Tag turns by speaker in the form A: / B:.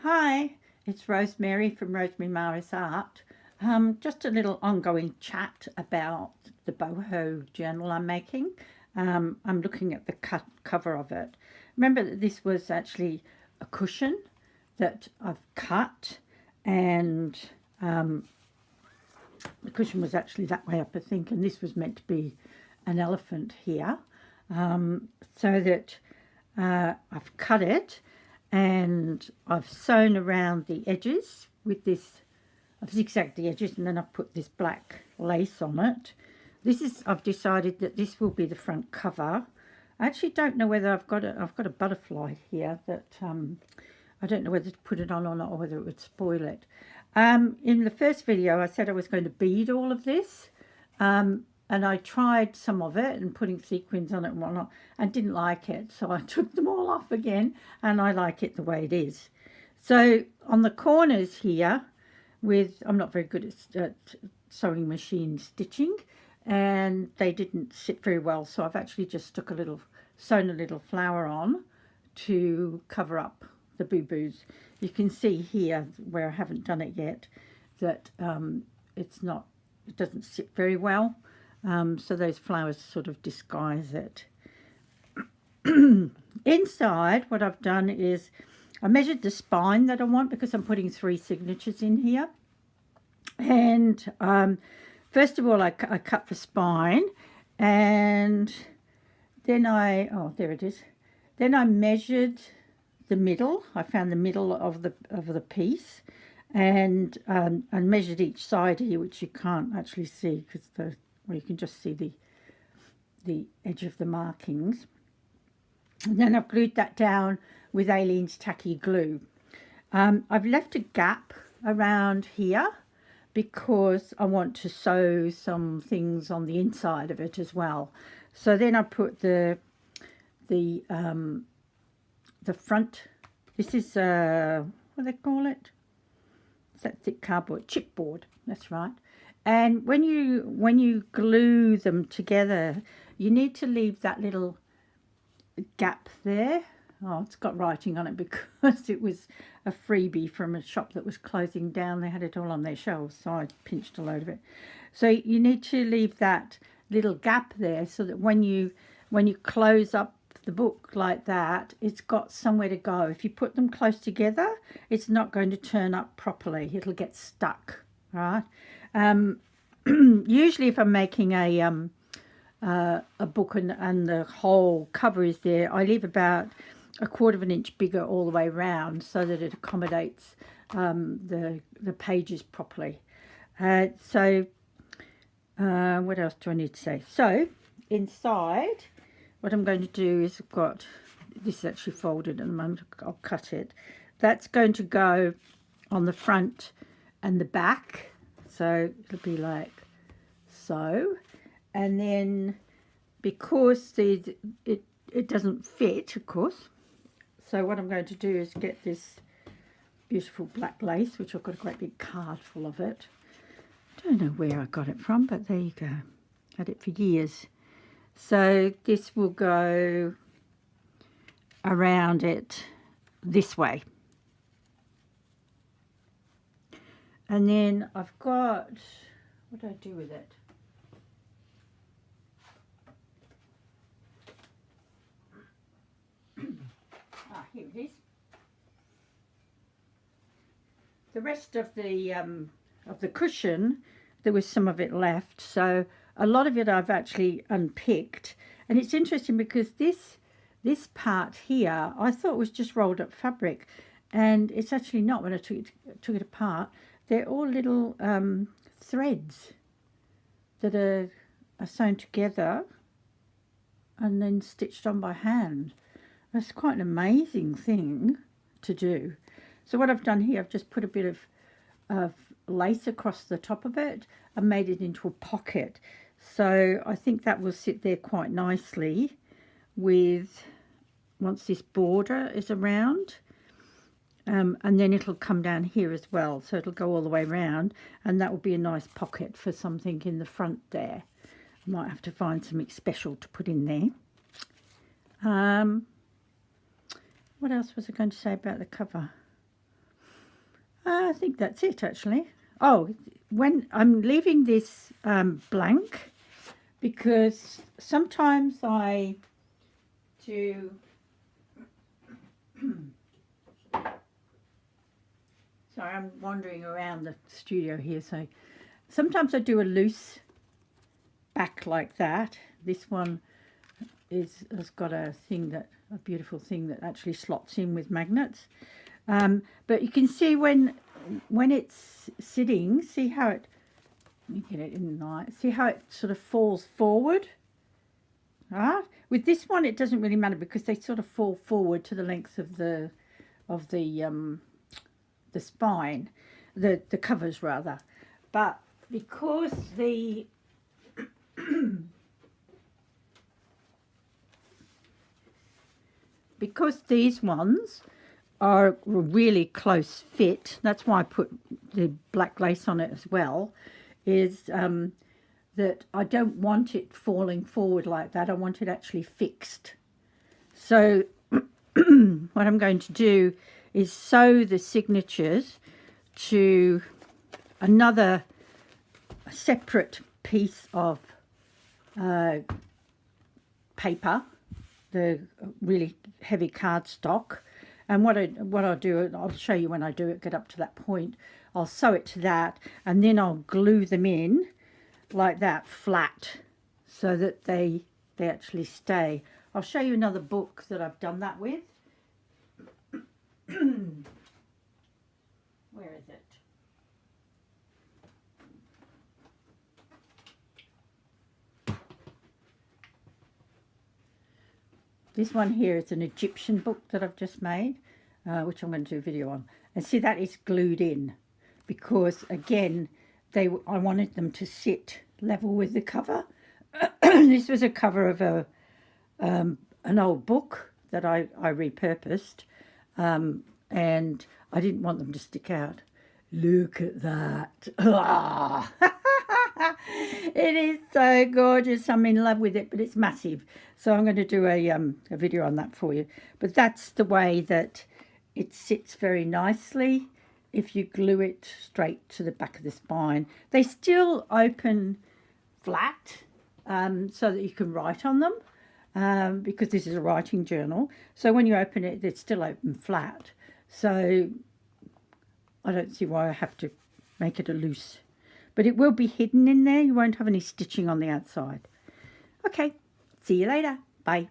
A: Hi, it's Rosemary from Rosemary Mara's Art. Just a little ongoing chat about the boho journal I'm making. I'm looking at the cover of it. Remember that this was actually a cushion that I've cut, and the cushion was actually that way up, I think, and this was meant to be an elephant here. So that I've cut it and I've sewn around the edges with this. I've zigzagged the edges and then I've put this black lace on it. I've decided that this will be the front cover. I actually don't know whether I've got a butterfly here that I don't know whether to put it on or not, or whether it would spoil it. In the first video I said I was going to bead all of this, and I tried some of it and putting sequins on it and whatnot and didn't like it, so I took them all off again, and I like it the way it is. So on the corners here, I'm not very good at sewing machine stitching, and they didn't sit very well, so I've actually just sewn a little flower on to cover up the boo-boos. You can see here where I haven't done it yet that it doesn't sit very well. So those flowers sort of disguise it. Inside, what I've done is I measured the spine that I want, because I'm putting 3 signatures in here. And first of all, I cut the spine, and then there it is. Then I measured the middle. I found the middle of the piece, and measured each side here, which you can't actually see because you can just see the edge of the markings. And then I've glued that down with Aleene's tacky glue. I've left a gap around here because I want to sew some things on the inside of it as well. So then I put the front. This is what do they call it? It's that thick cardboard, chipboard. That's right. And when you glue them together, you need to leave that little gap there. Oh, it's got writing on it because it was a freebie from a shop that was closing down. They had it all on their shelves, so I pinched a load of it. So you need to leave that little gap there so that when you close up the book like that, it's got somewhere to go. If you put them close together, it's not going to turn up properly. It'll get stuck, right? Usually if I'm making a book and the whole cover is there, I leave about 1/4 of an inch bigger all the way around so that it accommodates the pages properly. What else do I need to say? So inside, what I'm going to do is this is actually folded at the moment. I'll cut it. That's going to go on the front and the back. So it'll be like so. And then because it doesn't fit, of course, so what I'm going to do is get this beautiful black lace, which I've got a great big card full of it. Don't know where I got it from, but there you go. Had it for years. So this will go around it this way. And then I've got, what do I do with it? Here it is. The rest of the cushion, there was some of it left, so a lot of it I've actually unpicked. And it's interesting because this part here I thought was just rolled up fabric, and it's actually not. When I took it apart, they're all little threads that are sewn together and then stitched on by hand. That's quite an amazing thing to do. So what I've done here, I've just put a bit of lace across the top of it and made it into a pocket. So I think that will sit there quite nicely once this border is around. And then it'll come down here as well. So it'll go all the way around, and that will be a nice pocket for something in the front there. I might have to find something special to put in there. What else was I going to say about the cover? I think that's it actually. Oh, when I'm leaving this blank because sometimes I do sorry, I'm wandering around the studio here, so sometimes I do a loose back like that. This one has got a beautiful thing that actually slots in with magnets. But you can see when it's sitting, see how it, let me get it in the light, see how it sort of falls forward. Right? With this one it doesn't really matter because they sort of fall forward to the length of the spine, the covers rather. But because because these ones are a really close fit, that's why I put the black lace on it as well, is that I don't want it falling forward like that. I want it actually fixed. So what I'm going to do is sew the signatures to another separate piece of paper, the really heavy cardstock. And what I'll do, I'll show you when I do it, get up to that point, I'll sew it to that, and then I'll glue them in like that flat so that they actually stay. I'll show you another book that I've done that with. Where is it? This one here is an Egyptian book that I've just made, which I'm going to do a video on. And see, that is glued in because, again, I wanted them to sit level with the cover. This was a cover of an old book that I repurposed, and I didn't want them to stick out. Look at that. It is so gorgeous. I'm in love with it, but it's massive. So I'm going to do a video on that for you. But that's the way that it sits very nicely if you glue it straight to the back of the spine. They still open flat so that you can write on them because this is a writing journal. So when you open it, it's still open flat. So I don't see why I have to make it a loose. But it will be hidden in there. You won't have any stitching on the outside. Okay, see you later. Bye.